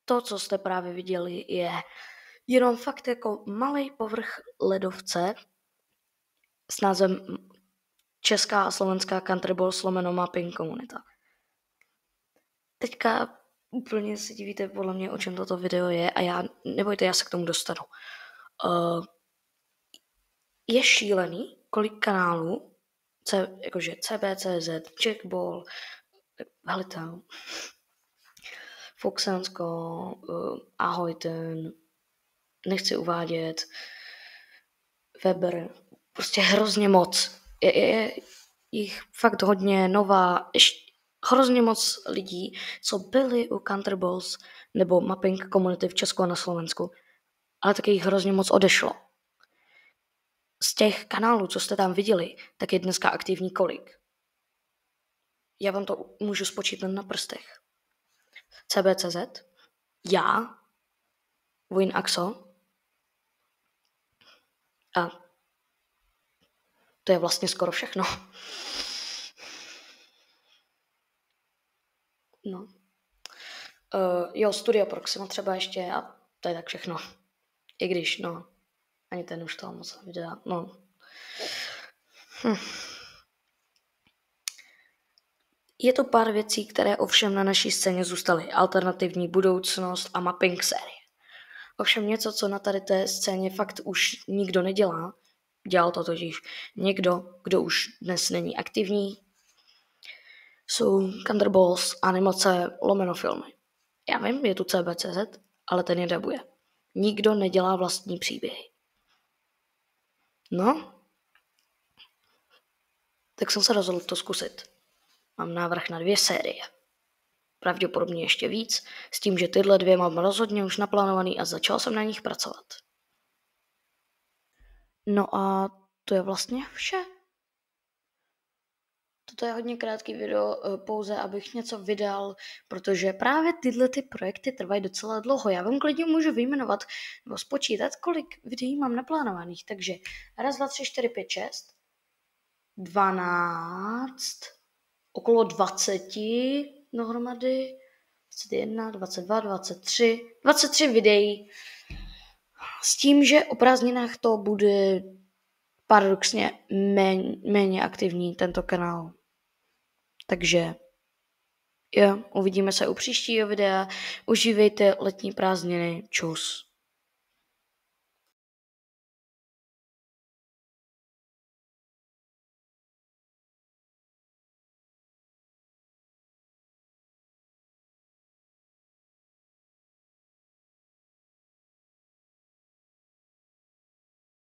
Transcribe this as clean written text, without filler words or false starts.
to, co jste právě viděli, je jenom fakt jako malý povrch ledovce s názvem Česká a slovenská country balls / mapping komunita. Teďka úplně si divíte podle mě, o čem toto video je a nebojte, já se k tomu dostanu. Je šílený, kolik kanálů, jakože CBCZ, Jackball, Velitel, Foxensko, Ahoj ten, nechci uvádět, Weber, prostě hrozně moc. Je jich fakt hodně nová, hrozně moc lidí, co byli u Country Balls nebo mapping komunity v Česku a na Slovensku, ale taky jich hrozně moc odešlo. Z těch kanálů, co jste tam viděli, tak je dneska aktivní kolik? Já vám to můžu spočítat na prstech. CBCZ, já, Win Axo a to je vlastně skoro všechno. No. Studio Proxima třeba ještě a to je tak všechno. I když, ani ten už toho moc videa, Je to pár věcí, které ovšem na naší scéně zůstaly. Alternativní budoucnost a mapping série. Ovšem něco, co na tady té scéně fakt už nikdo nedělá, dělal to totiž někdo, kdo už dnes není aktivní, jsou Country Balls, animace, filmy. Já vím, je tu CBCZ, ale ten je dabuje. Nikdo nedělá vlastní příběhy. No, tak jsem se rozhodl to zkusit. Mám návrh na 2 série. Pravděpodobně ještě víc, s tím, že tyhle 2 mám rozhodně už naplánovaný a začal jsem na nich pracovat. No a to je vlastně vše. Toto je hodně krátký video, pouze abych něco vydal, protože právě tyhle ty projekty trvají docela dlouho. Já vám klidně můžu vyjmenovat nebo spočítat, kolik videí mám naplánovaných. Takže 1, 2, 3, 4, 5, 6, 12, okolo 20 dohromady, 21, 22, 23 videí. S tím, že o prázdninách to bude paradoxně méně aktivní tento kanál. Takže uvidíme se u příštího videa. Užívejte letní prázdniny. Čus.